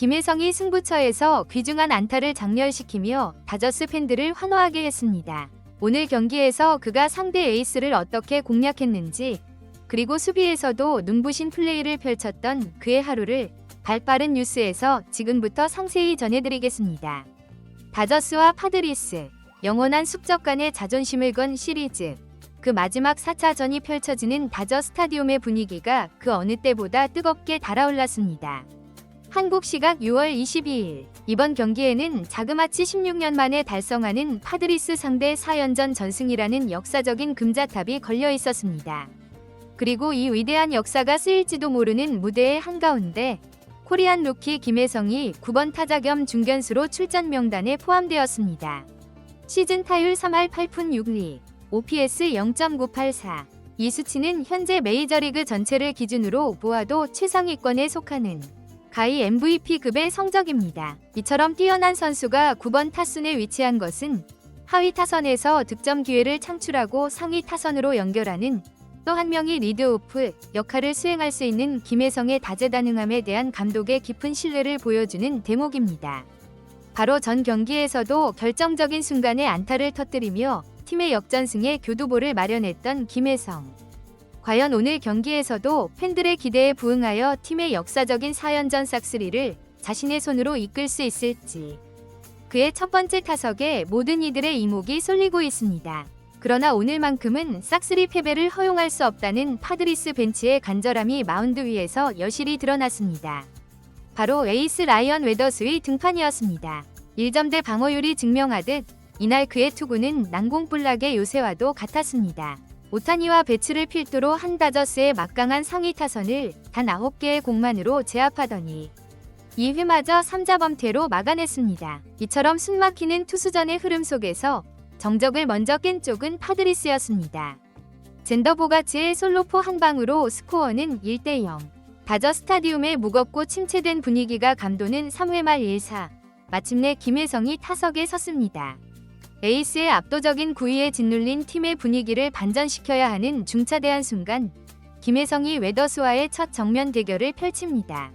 김혜성이 승부처에서 귀중한 안타를 장렬시키며 다저스 팬들을 환호하게 했습니다. 오늘 경기에서 그가 상대 에이스를 어떻게 공략했는지, 그리고 수비에서도 눈부신 플레이를 펼쳤던 그의 하루를 발빠른 뉴스에서 지금부터 상세히 전해드리겠습니다. 다저스와 파드리스, 영원한 숙적 간의 자존심을 건 시리즈. 그 마지막 4차전이 펼쳐지는 다저 스타디움의 분위기가 그 어느 때보다 뜨겁게 달아올랐습니다. 한국 시각 6월 22일, 이번 경기에는 자그마치 16년 만에 달성하는 파드리스 상대 4연전 전승이라는 역사적인 금자탑이 걸려 있었습니다. 그리고 이 위대한 역사가 쓰일지도 모르는 무대의 한가운데 코리안 루키 김혜성이 9번 타자 겸 중견수로 출전 명단에 포함되었습니다. 시즌 타율 3할 8푼 6리, OPS 0.984. 이 수치는 현재 메이저리그 전체를 기준으로 보아도 최상위권에 속하는 가히 MVP급의 성적입니다. 이처럼 뛰어난 선수가 9번 타순에 위치한 것은 하위 타선에서 득점 기회를 창출하고 상위 타선으로 연결하는 또 한 명이 리드오프 역할을 수행할 수 있는 김혜성의 다재다능함에 대한 감독의 깊은 신뢰를 보여주는 대목입니다. 바로 전 경기에서도 결정적인 순간에 안타를 터뜨리며 팀의 역전승에 교두보를 마련했던 김혜성. 과연 오늘 경기에서도 팬들의 기대에 부응하여 팀의 역사적인 4연전 싹쓸이를 자신의 손으로 이끌 수 있을지. 그의 첫 번째 타석에 모든 이들의 이목이 쏠리고 있습니다. 그러나 오늘만큼은 싹쓸이 패배를 허용할 수 없다는 파드리스 벤치의 간절함이 마운드 위에서 여실히 드러났습니다. 바로 에이스 라이언 웨더스의 등판이었습니다. 1점대 방어율이 증명하듯 이날 그의 투구는 난공불락의 요새와도 같았습니다. 오타니와 배츠를 필두로 한 다저스의 막강한 상위 타선을 단 9개의 공만으로 제압하더니 2회마저 3자범퇴로 막아냈습니다. 이처럼 숨막히는 투수전의 흐름 속에서 정적을 먼저 깬 쪽은 파드리스였습니다. 젠더 보가치의 솔로포 한 방으로 스코어는 1대0. 다저 스타디움의 무겁고 침체된 분위기가 감도는 3회 말 1사. 마침내 김혜성이 타석에 섰습니다. 에이스의 압도적인 구위에 짓눌린 팀의 분위기를 반전시켜야 하는 중차대한 순간, 김혜성이 웨더스와의 첫 정면 대결을 펼칩니다.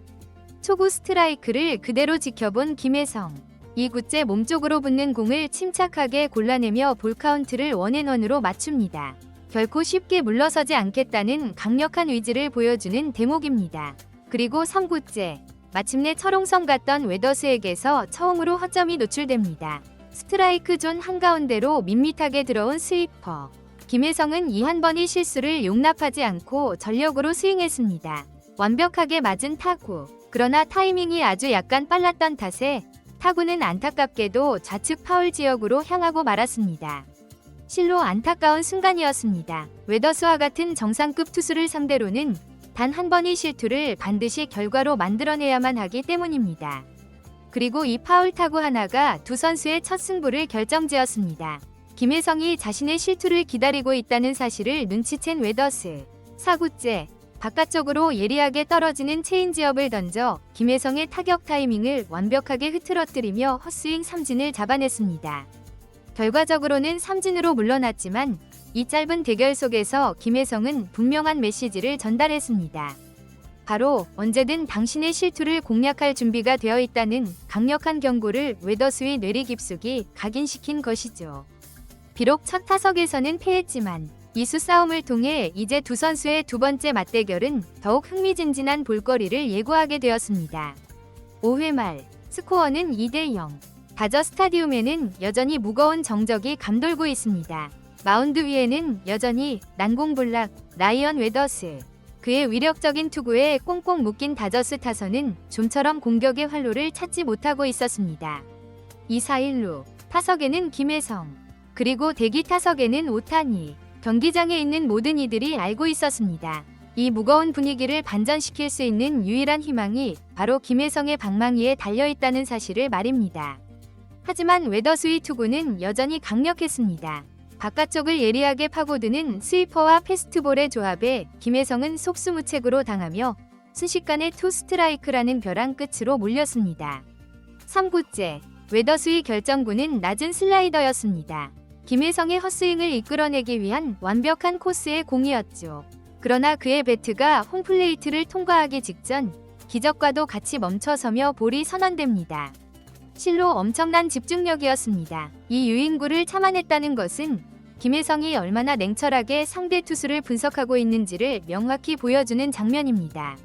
초구 스트라이크를 그대로 지켜본 김혜성. 2구째 몸쪽으로 붙는 공을 침착하게 골라내며 볼카운트를 원앤원으로 맞춥니다. 결코 쉽게 물러서지 않겠다는 강력한 의지를 보여주는 대목입니다. 그리고 3구째, 마침내 철옹성 같던 웨더스에게서 처음으로 허점이 노출됩니다. 스트라이크 존 한가운데로 밋밋하게 들어온 스위퍼. 김혜성은 이 한 번의 실수를 용납하지 않고 전력으로 스윙했습니다. 완벽하게 맞은 타구. 그러나 타이밍이 아주 약간 빨랐던 탓에 타구는 안타깝게도 좌측 파울 지역으로 향하고 말았습니다. 실로 안타까운 순간이었습니다. 웨더스와 같은 정상급 투수를 상대로는 단 한 번의 실투를 반드시 결과로 만들어내야만 하기 때문입니다. 그리고 이 파울 타구 하나가 두 선수의 첫 승부를 결정지었습니다. 김혜성이 자신의 실투를 기다리고 있다는 사실을 눈치챈 웨더스. 4구째, 바깥쪽으로 예리하게 떨어지는 체인지업을 던져 김혜성의 타격 타이밍을 완벽하게 흐트러뜨리며 헛스윙 삼진을 잡아냈습니다. 결과적으로는 삼진으로 물러났지만 이 짧은 대결 속에서 김혜성은 분명한 메시지를 전달했습니다. 바로 언제든 당신의 실투를 공략할 준비가 되어 있다는 강력한 경고를 웨더스의 뇌리 깊숙이 각인시킨 것이죠. 비록 첫 타석에서는 패했지만 이수 싸움을 통해 이제 두 선수의 두 번째 맞대결은 더욱 흥미진진한 볼거리를 예고하게 되었습니다. 5회 말, 스코어는 2대0. 다저 스타디움에는 여전히 무거운 정적이 감돌고 있습니다. 마운드 위에는 여전히 난공불락 라이언 웨더스. 그의 위력적인 투구에 꽁꽁 묶인 다저스 타선은 좀처럼 공격의 활로를 찾지 못하고 있었습니다. 2사 1루, 타석에는 김혜성, 그리고 대기 타석에는 오타니. 경기장에 있는 모든 이들이 알고 있었습니다. 이 무거운 분위기를 반전시킬 수 있는 유일한 희망이 바로 김혜성의 방망이에 달려있다는 사실을 말입니다. 하지만 웨더스의 투구는 여전히 강력했습니다. 바깥쪽을 예리하게 파고드는 스위퍼와 패스트볼의 조합에 김혜성은 속수무책으로 당하며 순식간에 투 스트라이크라는 벼랑 끝으로 몰렸습니다. 3구째, 웨더스의 결정구는 낮은 슬라이더였습니다. 김혜성의 헛스윙을 이끌어내기 위한 완벽한 코스의 공이었죠. 그러나 그의 배트가 홈플레이트를 통과하기 직전 기적과도 같이 멈춰서며 볼이 선언됩니다. 실로 엄청난 집중력이었습니다. 이 유인구를 참아냈다는 것은 김혜성이 얼마나 냉철하게 상대 투수를 분석하고 있는지를 명확히 보여주는 장면입니다.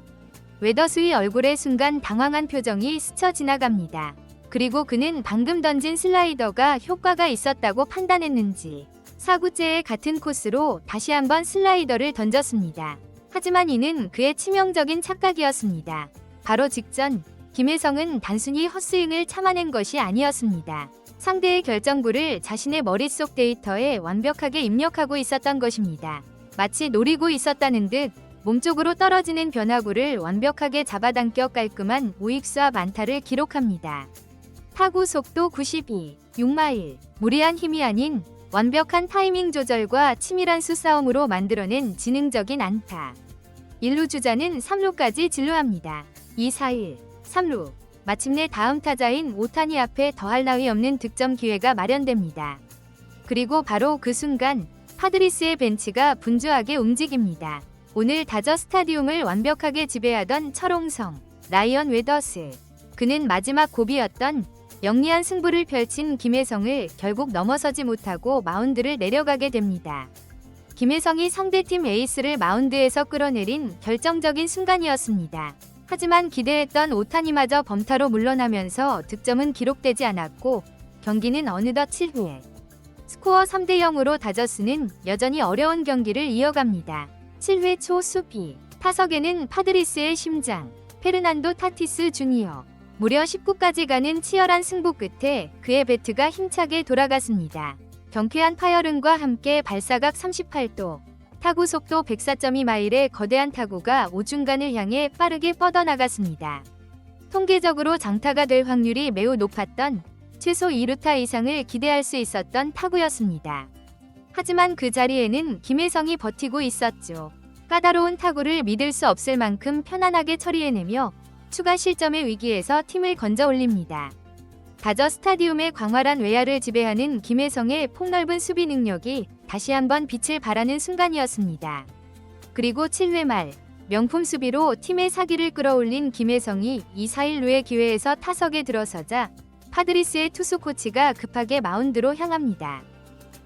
웨더스의 얼굴에 순간 당황한 표정이 스쳐 지나갑니다. 그리고 그는 방금 던진 슬라이더가 효과가 있었다고 판단했는지 4구째의 같은 코스로 다시 한번 슬라이더를 던졌습니다. 하지만 이는 그의 치명적인 착각이었습니다. 바로 직전 김혜성은 단순히 헛스윙을 참아낸 것이 아니었습니다. 상대의 결정부를 자신의 머릿속 데이터에 완벽하게 입력하고 있었던 것입니다. 마치 노리고 있었다는 듯 몸쪽으로 떨어지는 변화구를 완벽하게 잡아당겨 깔끔한 우익수와 안타를 기록합니다. 타구 속도 92, 6마일, 무리한 힘이 아닌 완벽한 타이밍 조절과 치밀한 수싸움으로 만들어낸 지능적인 안타. 1루 주자는 3루까지 진루합니다. 2, 4일, 3루. 마침내 다음 타자인 오타니 앞에 더할 나위 없는 득점 기회가 마련됩니다. 그리고 바로 그 순간 파드리스의 벤치가 분주하게 움직입니다. 오늘 다저 스타디움을 완벽하게 지배하던 철옹성, 라이언 웨더스. 그는 마지막 고비였던 영리한 승부를 펼친 김혜성을 결국 넘어서지 못하고 마운드를 내려가게 됩니다. 김혜성이 상대팀 에이스를 마운드에서 끌어내린 결정적인 순간이었습니다. 하지만 기대했던 오타니마저 범타로 물러나면서 득점은 기록되지 않았고 경기는 어느덧 7회. 스코어 3대 0으로 다저스는 여전히 어려운 경기를 이어갑니다. 7회 초 수비. 타석에는 파드리스의 심장, 페르난도 타티스 주니어. 무려 19까지 가는 치열한 승부 끝에 그의 배트가 힘차게 돌아갔습니다. 경쾌한 파열음과 함께 발사각 38도, 타구 속도 104.2마일의 거대한 타구가 오중간을 향해 빠르게 뻗어나갔습니다. 통계적으로 장타가 될 확률이 매우 높았던 최소 2루타 이상을 기대할 수 있었던 타구였습니다. 하지만 그 자리에는 김혜성이 버티고 있었죠. 까다로운 타구를 믿을 수 없을 만큼 편안하게 처리해내며 추가 실점의 위기에서 팀을 건져 올립니다. 다저 스타디움의 광활한 외야를 지배하는 김혜성의 폭넓은 수비 능력이 다시 한번 빛을 발하는 순간이었습니다. 그리고 7회 말 명품 수비로 팀의 사기를 끌어올린 김혜성이 2, 4일루의 기회에서 타석에 들어서자 파드리스의 투수 코치가 급하게 마운드로 향합니다.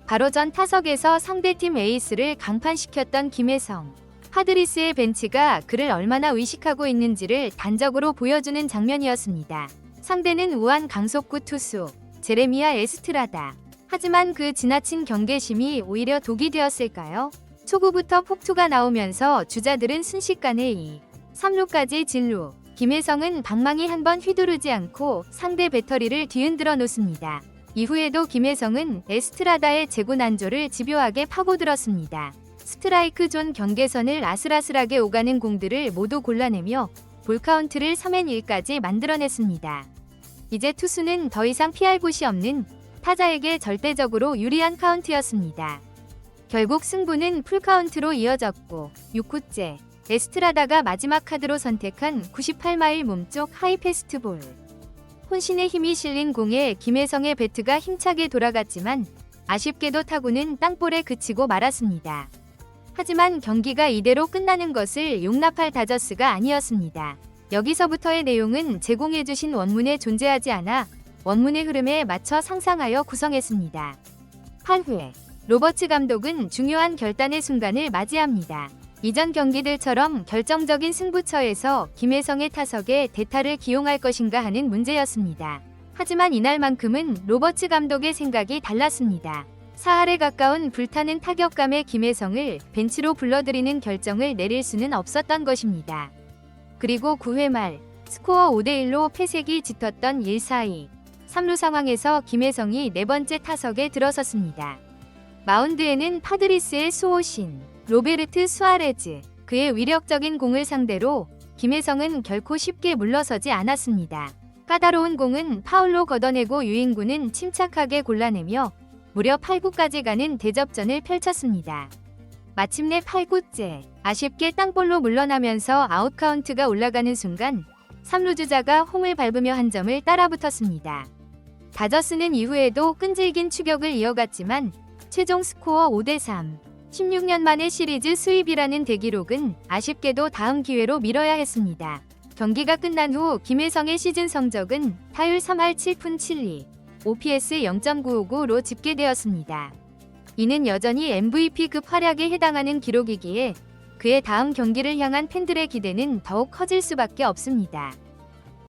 바로 전 타석에서 상대팀 에이스를 강판시켰던 김혜성. 파드리스의 벤치가 그를 얼마나 의식하고 있는지를 단적으로 보여주는 장면이었습니다. 상대는 우한 강속구 투수 제레미야 에스트라다. 하지만 그 지나친 경계심이 오히려 독이 되었을까요? 초구부터 폭투가 나오면서 주자들은 순식간에 2, 3루까지 진루. 김혜성은 방망이 한 번 휘두르지 않고 상대 배터리를 뒤흔들어 놓습니다. 이후에도 김혜성은 에스트라다의 제구난조를 집요하게 파고들었습니다. 스트라이크 존 경계선을 아슬아슬하게 오가는 공들을 모두 골라내며 볼카운트를 3앤1까지 만들어냈습니다. 이제 투수는 더 이상 피할 곳이 없는 타자에게 절대적으로 유리한 카운트였습니다. 결국 승부는 풀카운트로 이어졌고 6구째 에스트라다가 마지막 카드로 선택한 98마일 몸쪽 하이패스트볼. 혼신의 힘이 실린 공에 김혜성의 배트가 힘차게 돌아갔지만 아쉽게도 타구는 땅볼에 그치고 말았습니다. 하지만 경기가 이대로 끝나는 것을 용납할 다저스가 아니었습니다. 여기서부터의 내용은 제공해주신 원문에 존재하지 않아 원문의 흐름에 맞춰 상상하여 구성했습니다. 8회 로버츠 감독은 중요한 결단의 순간을 맞이합니다. 이전 경기들처럼 결정적인 승부처에서 김혜성의 타석에 대타를 기용할 것인가 하는 문제였습니다. 하지만 이날만큼은 로버츠 감독의 생각이 달랐습니다. 4할에 가까운 불타는 타격감의 김혜성을 벤치로 불러들이는 결정을 내릴 수는 없었던 것입니다. 그리고 9회 말 스코어 5대1로 패색이 짙었던 1-4-2, 3루 상황에서 김혜성이 네 번째 타석에 들어섰습니다. 마운드에는 파드리스의 수호신 로베르트 수아레즈. 그의 위력적인 공을 상대로 김혜성은 결코 쉽게 물러서지 않았습니다. 까다로운 공은 파울로 걷어내고 유인구는 침착하게 골라내며 무려 8구까지 가는 대접전을 펼쳤습니다. 마침내 8구째 아쉽게 땅볼로 물러나면서 아웃카운트가 올라가는 순간 3루 주자가 홈을 밟으며 한 점을 따라붙었습니다. 다저스는 이후에도 끈질긴 추격을 이어갔지만 최종 스코어 5대3, 16년 만의 시리즈 수입이라는 대기록은 아쉽게도 다음 기회로 미뤄야 했습니다. 경기가 끝난 후 김혜성의 시즌 성적은 타율 3할 7푼 7리, OPS 0.959로 집계되었습니다. 이는 여전히 MVP급 활약에 해당하는 기록이기에 그의 다음 경기를 향한 팬들의 기대는 더욱 커질 수밖에 없습니다.